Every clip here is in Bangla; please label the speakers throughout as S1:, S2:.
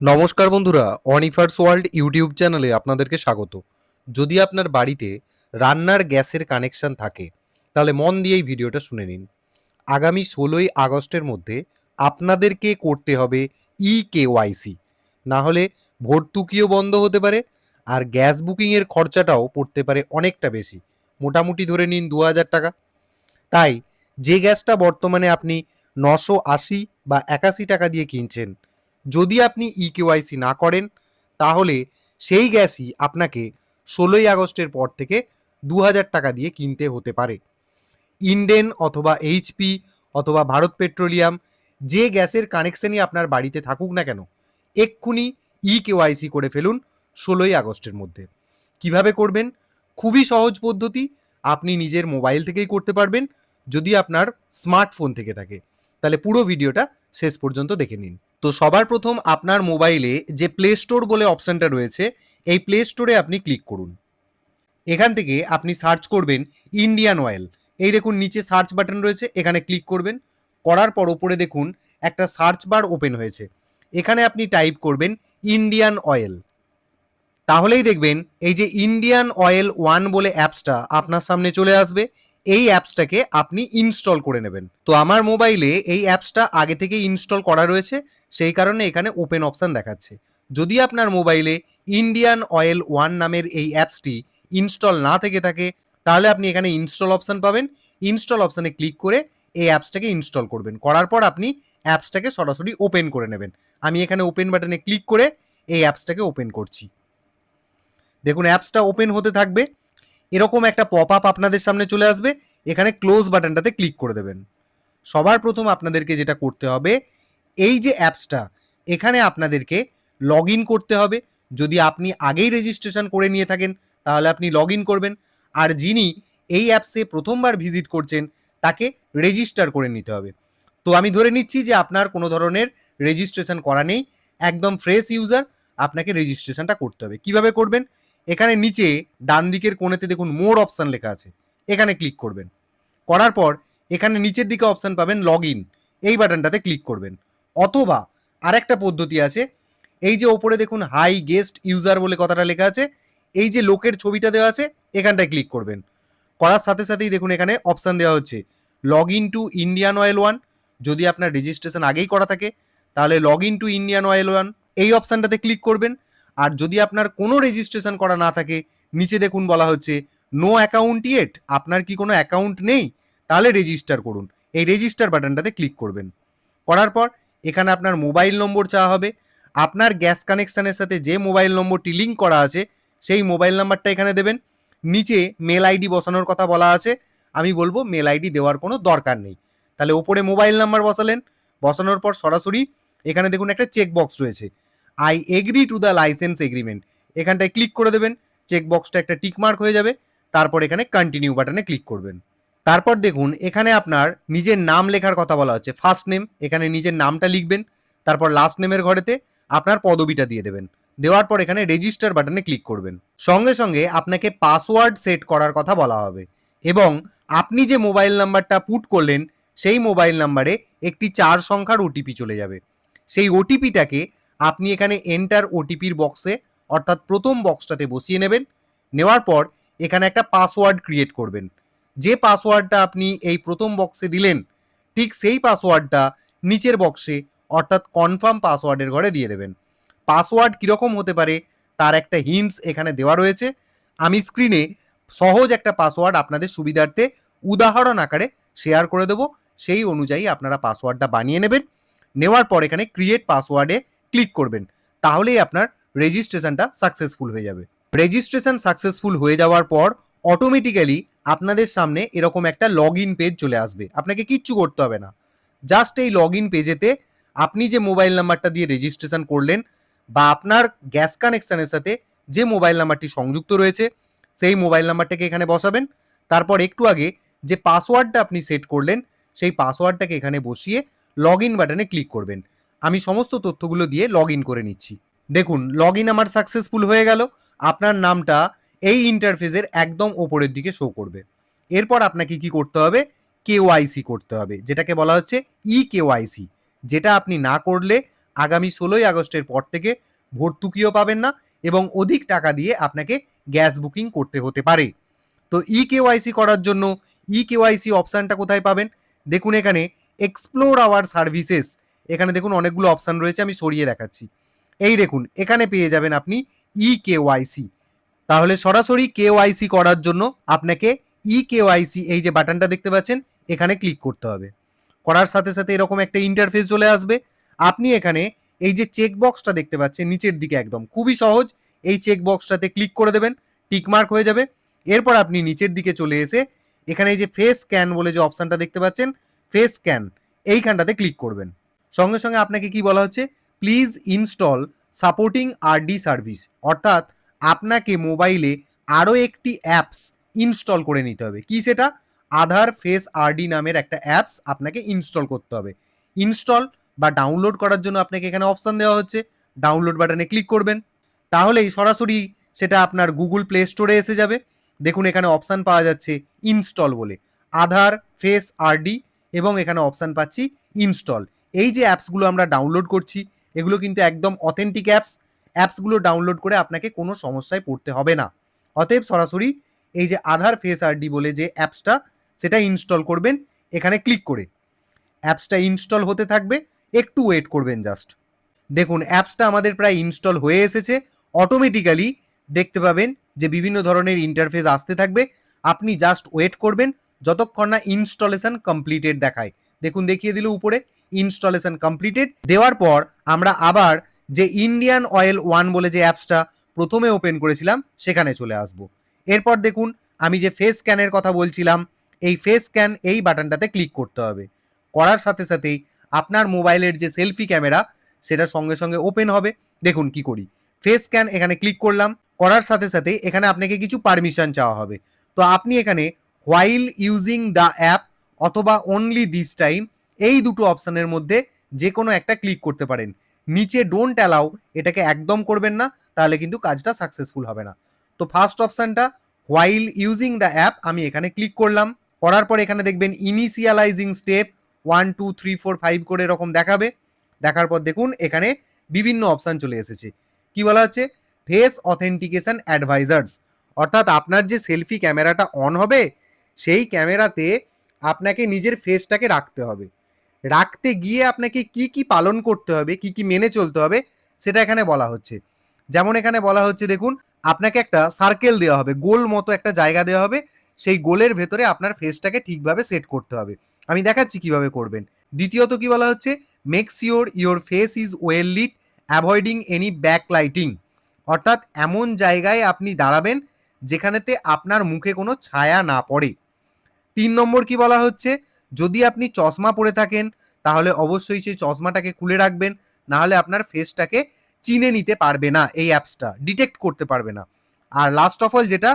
S1: নমস্কার বন্ধুরা, অনিফার্স ওয়ার্ল্ড ইউটিউব চ্যানেলে আপনাদেরকে স্বাগত। যদি আপনার বাড়িতে রান্নার গ্যাসের কানেকশন থাকে তাহলে মন দিয়ে এই ভিডিওটা শুনে নিন। আগামী 16ই আগস্টের মধ্যে আপনাদেরকে করতে হবে ইকেওয়াইসি, না হলে ভর্তুকিও বন্ধ হতে পারে আর গ্যাস বুকিংয়ের খরচাটাও পড়তে পারে অনেকটা বেশি, মোটামুটি ধরে নিন 2000 টাকা। তাই যে গ্যাসটা বর্তমানে আপনি 980 বা 81 টাকা দিয়ে কিনছেন, যদি আপনি ইকেওয়াইসি না করেন তাহলে সেই গ্যাসই আপনাকে 16ই আগস্টের পর থেকে 2000 টাকা দিয়ে কিনতে হতে পারে। ইন্ডেন অথবা এইচপি অথবা ভারত পেট্রোলিয়াম, যে গ্যাসের কানেকশনই আপনার বাড়িতে থাকুক না কেন, এক্ষুনি ইকেওয়াইসি করে ফেলুন 16ই আগস্টের মধ্যে। কিভাবে করবেন? খুবই সহজ পদ্ধতি, আপনি নিজের মোবাইল থেকেই করতে পারবেন যদি আপনার স্মার্টফোন থেকে থাকে। তাহলে পুরো ভিডিওটা শেষ পর্যন্ত দেখে নিন। তো সবার প্রথম আপনার মোবাইলে যে প্লে স্টোর বলে অপশানটা রয়েছে, এই প্লে স্টোরে আপনি ক্লিক করুন। এখান থেকে আপনি সার্চ করবেন ইন্ডিয়ান অয়েল। এই দেখুন নিচে সার্চ বাটন রয়েছে, এখানে ক্লিক করবেন। করার পর ওপরে দেখুন একটা সার্চ বার ওপেন হয়েছে, এখানে আপনি টাইপ করবেন ইন্ডিয়ান অয়েল। তাহলেই দেখবেন এই যে ইন্ডিয়ান অয়েল ওয়ান বলে অ্যাপসটা আপনার সামনে চলে আসবে। এই অ্যাপসটাকে আপনি ইনস্টল করে নেবেন। তো আমার মোবাইলে এই অ্যাপসটা আগে থেকে ইনস্টল করা রয়েছে, সেই কারণে এখানে ওপেন অপশান দেখাচ্ছে। যদি আপনার মোবাইলে ইন্ডিয়ান অয়েল ওয়ান নামের এই অ্যাপসটি ইনস্টল না থেকে থাকে তাহলে আপনি এখানে ইনস্টল অপশান পাবেন। ইনস্টল অপশানে ক্লিক করে এই অ্যাপসটাকে ইনস্টল করবেন। করার পর আপনি অ্যাপসটাকে সরাসরি ওপেন করে নেবেন। আমি এখানে ওপেন বাটনে ক্লিক করে এই অ্যাপসটাকে ওপেন করছি। দেখুন অ্যাপসটা ওপেন হতে থাকবে, এরকম একটা পপ আপ আপনাদের সামনে চলে আসবে, এখানে ক্লোজ বাটনটাতে ক্লিক করে দেবেন। সবার প্রথম আপনাদেরকে যেটা করতে হবে, এই যে অ্যাপসটা, এখানে আপনাদেরকে লগ ইন করতে হবে। যদি আপনি আগেই রেজিস্ট্রেশন করে নিয়ে থাকেন তাহলে আপনি লগ ইন করবেন, আর যিনি এই অ্যাপসে প্রথমবার ভিজিট করছেন তাকে রেজিস্টার করে নিতে হবে। তো আমি ধরে নিচ্ছি যে আপনার কোনো ধরনের রেজিস্ট্রেশন করা নেই, একদম ফ্রেশ ইউজার, আপনাকে রেজিস্ট্রেশনটা করতে হবে। কিভাবে করবেন? এখানে নিচে ডান দিকের কোণেতে দেখুন মোর অপশান লেখা আছে, এখানে ক্লিক করবেন। করার পর এখানে নিচের দিকে অপশান পাবেন লগ ইন, এই বাটনটাতে ক্লিক করবেন। অথবা আরেকটা পদ্ধতি আছে, এই যে ওপরে দেখুন হাই গেস্ট ইউজার বলে কথাটা লেখা আছে, এই যে লোকের ছবিটা দেওয়া আছে এখানটায় ক্লিক করবেন। করার সাথে সাথেই দেখুন এখানে অপশান দেওয়া হচ্ছে log in to Indian Oil One. যদি আপনার রেজিস্ট্রেশন আগেই করা থাকে তাহলে log in to Indian Oil One, এই অপশানটাতে ক্লিক করবেন। আর যদি আপনার কোনো রেজিস্ট্রেশন করা না থাকে, নিচে দেখুন বলা হচ্ছে নো অ্যাকাউন্ট ইয়েট, আপনার কি কোনো অ্যাকাউন্ট নেই, তাহলে রেজিস্টার করুন, এই রেজিস্টার বাটনটাতে ক্লিক করবেন। করার পর এখানে আপনার মোবাইল নম্বর চাওয়া হবে। আপনার গ্যাস কানেকশানের সাথে যে মোবাইল নম্বরটি লিঙ্ক করা আছে সেই মোবাইল নাম্বারটা এখানে দেবেন। নিচে মেল আইডি বসানোর কথা বলা আছে, আমি বলবো মেল আইডি দেওয়ার কোনো দরকার নেই। তাহলে ওপরে মোবাইল নাম্বার বসালেন, বসানোর পর সরাসরি এখানে দেখুন একটা চেক বক্স রয়েছে, I agree to the licence agreement, এখানটায় ক্লিক করে দেবেন। চেক বক্সটা একটা টিক মার্ক হয়ে যাবে। তারপর এখানে কন্টিনিউ বাটনে ক্লিক করবেন। তারপর দেখুন এখানে আপনার নিজের নাম লেখার কথা বলা হচ্ছে, ফার্স্ট নেম, এখানে নিজের নামটা লিখবেন। তারপর লাস্ট নেমের ঘরেতে আপনার পদবিটা দিয়ে দেবেন। দেওয়ার পর এখানে রেজিস্টার বাটনে ক্লিক করবেন। সঙ্গে সঙ্গে আপনাকে পাসওয়ার্ড সেট করার কথা বলা হবে, এবং আপনি যে মোবাইল নাম্বারটা পুট করলেন সেই মোবাইল নাম্বারে একটি 4 সংখ্যার ওটিপি চলে যাবে। সেই ওটিপিটাকে আপনি এখানে এন্টার ওটিপির বক্সে, অর্থাৎ প্রথম বক্সটাতে বসিয়ে নেবেন। নেওয়ার পর এখানে একটা পাসওয়ার্ড ক্রিয়েট করবেন। যে পাসওয়ার্ডটা আপনি এই প্রথম বক্সে দিলেন ঠিক সেই পাসওয়ার্ডটা নিচের বক্সে, অর্থাৎ কনফার্ম পাসওয়ার্ডের ঘরে দিয়ে দেবেন। পাসওয়ার্ড কীরকম হতে পারে তার একটা হিন্টস এখানে দেওয়া রয়েছে। আমি স্ক্রিনে সহজ একটা পাসওয়ার্ড আপনাদের সুবিধার্থে উদাহরণ আকারে শেয়ার করে দেবো, সেই অনুযায়ী আপনারা পাসওয়ার্ডটা বানিয়ে নেবেন। নেওয়ার পর এখানে ক্রিয়েট পাসওয়ার্ডে ক্লিক করবেন, তাহলেই আপনার রেজিস্ট্রেশনটা সাকসেসফুল হয়ে যাবে। রেজিস্ট্রেশন সাকসেসফুল হয়ে যাওয়ার পর অটোমেটিক্যালি আপনাদের সামনে এরকম একটা লগ ইন পেজ চলে আসবে, আপনাকে কিচ্ছু করতে হবে না। জাস্ট এই লগ ইন পেজেতে আপনি যে মোবাইল নাম্বারটা দিয়ে রেজিস্ট্রেশন করলেন বা আপনার গ্যাস কানেকশানের সাথে যে মোবাইল নাম্বারটি সংযুক্ত রয়েছে সেই মোবাইল নাম্বারটাকে এখানে বসাবেন। তারপর একটু আগে যে পাসওয়ার্ডটা আপনি সেট করলেন সেই পাসওয়ার্ডটাকে এখানে বসিয়ে লগ ইন বাটনে ক্লিক করবেন। আমি সমস্ত তথ্যগুলো দিয়ে লগ ইন করে নিচ্ছি। দেখুন লগ ইন আমার সাকসেসফুল হয়ে গেল। আপনার নামটা এই ইন্টারফেসের একদম ওপরের দিকে শো করবে। এরপর আপনাকে কি করতে হবে? কেওয়াইসি করতে হবে, যেটাকে বলা হচ্ছে ই কেওয়াইসি, যেটা আপনি না করলে আগামী 16ই আগস্টের পর থেকে ভর্তুকিও পাবেন না এবং অধিক টাকা দিয়ে আপনাকে গ্যাস বুকিং করতে হতে পারে। তো কেওয়াইসি করার জন্য কেওয়াইসি অপশানটা কোথায় পাবেন? দেখুন এখানে এক্সপ্লোর আওয়ার সার্ভিসেস, এখানে দেখুন অনেকগুলো অপশান রয়েছে, আমি সরিয়ে দেখাচ্ছি। এই দেখুন এখানে পেয়ে যাবেন আপনি কেওয়াইসি। তাহলে সরাসরি কেওয়াইসি করার জন্য আপনাকে কেওয়াইসি এই যে বাটনটা দেখতে পাচ্ছেন এখানে ক্লিক করতে হবে। করার সাথে সাথে এরকম একটা ইন্টারফেস চলে আসবে। আপনি এখানে এই যে চেক বক্সটা দেখতে পাচ্ছেন নিচের দিকে একদম খুবই সহজ, এই চেক বক্সটাতে ক্লিক করে দেবেন, টিকমার্ক হয়ে যাবে। এরপর আপনি নিচের দিকে চলে এসে এখানে এই যে ফেস স্ক্যান বলে যে অপশানটা দেখতে পাচ্ছেন, ফেস স্ক্যান এইখানটাতে ক্লিক করবেন। সঙ্গে সঙ্গে আপনাকে কি বলা হচ্ছে, please install supporting RD service, অর্থাৎ আপনাকে মোবাইলে আরও একটি অ্যাপস ইনস্টল করে নিতে হবে। কি সেটা? আধার ফেস আরডি নামের একটা অ্যাপস আপনাকে ইনস্টল করতে হবে। ইনস্টল বা ডাউনলোড করার জন্য আপনাকে এখানে অপশান দেওয়া হচ্ছে, ডাউনলোড বাটনে ক্লিক করবেন, তাহলেই সরাসরি সেটা আপনার গুগল প্লে স্টোরে এসে যাবে। দেখুন এখানে অপশান পাওয়া যাচ্ছে ইনস্টল বলে, আধার ফেস আরডি, এবং এখানে অপশান পাচ্ছি ইনস্টল। এই যে অ্যাপসগুলো আমরা ডাউনলোড করছি এগুলো কিন্তু একদম অথেন্টিক অ্যাপস। অ্যাপসগুলো ডাউনলোড করে আপনাকে কোনো সমস্যায় পড়তে হবে না। অতএব সরাসরি এই যে আধার ফেস আরডি বলে যে অ্যাপসটা সেটা ইনস্টল করবেন এখানে ক্লিক করে। অ্যাপসটা ইনস্টল হতে থাকবে, একটু ওয়েট করবেন জাস্ট। দেখুন অ্যাপসটা আমাদের প্রায় ইনস্টল হয়ে এসেছে। অটোমেটিক্যালি দেখতে পাবেন যে বিভিন্ন ধরনের ইন্টারফেস আসতে থাকবে, আপনি জাস্ট ওয়েট করবেন যতক্ষণ না ইনস্টলেশন কমপ্লিটেড দেখায়। দেখুন দেখিয়ে দিল উপরে ইনস্টলেশন কমপ্লিটেড। দেওয়ার পর আমরা আবার যে ইন্ডিয়ান অয়েল ওয়ান বলে যে অ্যাপসটা প্রথমে ওপেন করেছিলাম সেখানে চলে আসব। এরপর দেখুন আমি যে ফেস স্ক্যানের কথা বলছিলাম, এই ফেস স্ক্যান এই বাটনটাতে ক্লিক করতে হবে। করার সাথে সাথেই আপনার মোবাইলের যে সেলফি ক্যামেরা সেটা সঙ্গে সঙ্গে ওপেন হবে। দেখুন কি করি, ফেস স্ক্যান এখানে ক্লিক করলাম, করার সাথে সাথে এখানে আপনাকে কিছু পারমিশন চাওয়া হবে। তো আপনি এখানে হোয়াইল ইউজিং দ্য অ্যাপ অথবা অনলি দিস টাইম এই দুটো অপশানের মধ্যে যে কোনো একটা ক্লিক করতে পারেন। নিচে ডোন্ট অ্যালাউ এটাকে একদম করবেন না, তাহলে কিন্তু কাজটা সাকসেসফুল হবে না। তো ফার্স্ট অপশানটা হোয়াইল ইউজিং দ্য অ্যাপ আমি এখানে ক্লিক করলাম। করার পর এখানে দেখবেন ইনিশিয়ালাইজিং স্টেপ 1 2 3 4 5 করে এরকম দেখাবে। দেখার পর দেখুন এখানে বিভিন্ন অপশান চলে এসেছে। কি বলা হচ্ছে, ফেস অথেন্টিকেশন অ্যাডভাইজার্স, অর্থাৎ আপনার যে সেলফি ক্যামেরাটা অন হবে সেই ক্যামেরাতে আপনাকে নিজের ফেসটাকে রাখতে হবে। রাখতে গিয়ে আপনাকে কি কি পালন করতে হবে, কি কি মেনে চলতে হবে সেটা এখানে বলা হচ্ছে। যেমন এখানে বলা হচ্ছে দেখুন আপনাকে একটা সার্কেল দেওয়া হবে, গোল মতো একটা জায়গা দেওয়া হবে, সেই গোলের ভেতরে আপনার ফেসটাকে ঠিকভাবে সেট করতে হবে। আমি দেখাচ্ছি কিভাবে করবেন। দ্বিতীয়ত কি বলা হচ্ছে, make sure your face is well lit avoiding any back lighting, অর্থাৎ এমন জায়গায় আপনি দাঁড়াবেন যেখানেতে আপনার মুখে কোনো ছায়া না পড়ে। 3 নম্বর কি বলা হচ্ছে, যদি আপনি চশমা পরে থাকেন তাহলে অবশ্যই সেই চশমাটাকে খুলে রাখবেন, না হলে আপনার ফেসটাকে চিনে নিতে পারবে না, এই অ্যাপসটা ডিটেক্ট করতে পারবে না। আর লাস্ট অফ অল যেটা,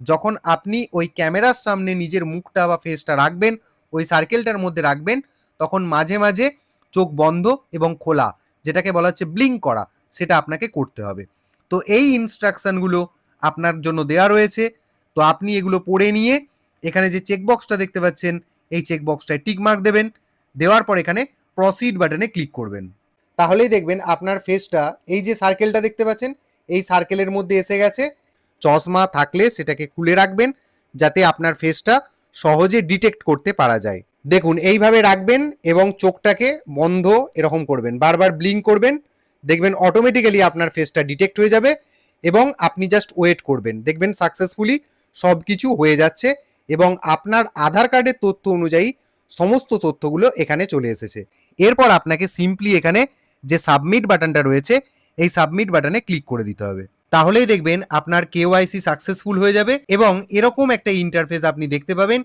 S1: যখন আপনি ওই ক্যামেরার সামনে নিজের মুখটা বা ফেসটা রাখবেন, ওই সার্কেলটার মধ্যে রাখবেন, তখন মাঝে মাঝে চোখ বন্ধ এবং খোলা, যেটাকে বলা হচ্ছে ব্লিঙ্ক করা, সেটা আপনাকে করতে হবে। তো এই ইনস্ট্রাকশনগুলো আপনার জন্য দেওয়া রয়েছে। তো আপনি এগুলো পড়ে নিয়ে এখানে যে চেকবক্সটা দেখতে পাচ্ছেন এই চেকবক্সটায় টিকমার্ক দেবেন। দেওয়ার পর এখানে প্রসিড বাটনে ক্লিক করবেন। তাহলেই দেখবেন আপনার ফেসটা এই যে সার্কেলটা দেখতে পাচ্ছেন এই সার্কেলের মধ্যে এসে গেছে। চশমা থাকলে সেটাকে খুলে রাখবেন যাতে আপনার ফেসটা সহজে ডিটেক্ট করতে পারা যায়। দেখুন এইভাবে রাখবেন এবং চোখটাকে বন্ধ এরকম করবেন, বারবার ব্লিঙ্ক করবেন, দেখবেন অটোমেটিক্যালি আপনার ফেসটা ডিটেক্ট হয়ে যাবে এবং আপনি জাস্ট ওয়েট করবেন, দেখবেন সাকসেসফুলি সব কিছু হয়ে যাচ্ছে এবং আপনার আধার কার্ডের তথ্য অনুযায়ী সমস্ত তথ্যগুলো এখানে চলে এসেছে। এরপর আপনাকে সিম্পলি এখানে যে সাবমিট বাটনটা রয়েছে এই সাবমিট বাটনে ক্লিক করে দিতে হবে। তাহলেই দেখবেন আপনার কেওয়াইসি সাকসেসফুল হয়ে যাবে এবং এরকম একটা ইন্টারফেস আপনি দেখতে পাবেন,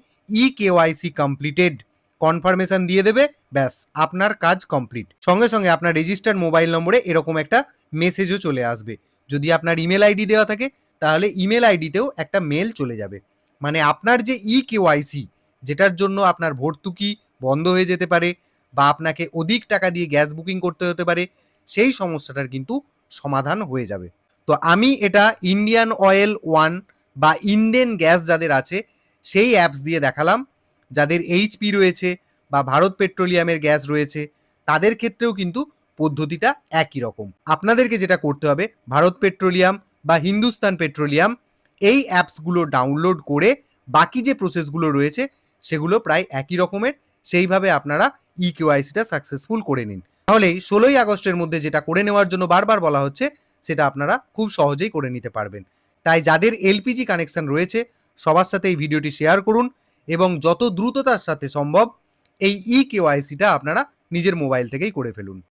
S1: কেওয়াইসি কমপ্লিটেড, কনফার্মেশন দিয়ে দেবে, ব্যাস আপনার কাজ কমপ্লিট। সঙ্গে সঙ্গে আপনার রেজিস্টার্ড মোবাইল নম্বরে এরকম একটা মেসেজও চলে আসবে। যদি আপনার ইমেল আইডি দেওয়া থাকে তাহলে ইমেল আইডিতেও একটা মেল চলে যাবে। মানে আপনার যে কেওয়াইসি, যেটার জন্য আপনার ভর্তুকি বন্ধ হয়ে যেতে পারে বা আপনাকে অধিক টাকা দিয়ে গ্যাস বুকিং করতে হতে পারে, সেই সমস্যাটার কিন্তু সমাধান হয়ে যাবে। তো আমি এটা ইন্ডিয়ান অয়েল ওয়ান বা ইন্ডেন গ্যাস যাদের আছে সেই অ্যাপস দিয়ে দেখালাম। যাদের এইচপি রয়েছে বা ভারত পেট্রোলিয়ামের গ্যাস রয়েছে তাদের ক্ষেত্রেও কিন্তু পদ্ধতিটা একই রকম। আপনাদেরকে যেটা করতে হবে, ভারত পেট্রোলিয়াম বা হিন্দুস্তান পেট্রোলিয়াম এই অ্যাপসগুলো ডাউনলোড করে বাকি যে প্রসেসগুলো রয়েছে সেগুলো প্রায় একই রকমের, সেইভাবে আপনারা ইকেওয়াইসিটা সাকসেসফুল করে নিন। তাহলেই 16ই আগস্টের মধ্যে যেটা করে নেওয়ার জন্য বারবার বলা হচ্ছে সেটা আপনারা খুব সহজেই করে নিতে পারবেন। তাই যাদের এলপিজি কানেকশন রয়েছে সবার সাথে এই ভিডিওটি শেয়ার করুন এবং যত দ্রুততার সাথে সম্ভব এই ইকেওয়াইসিটা আপনারা নিজের মোবাইল থেকেই করে ফেলুন।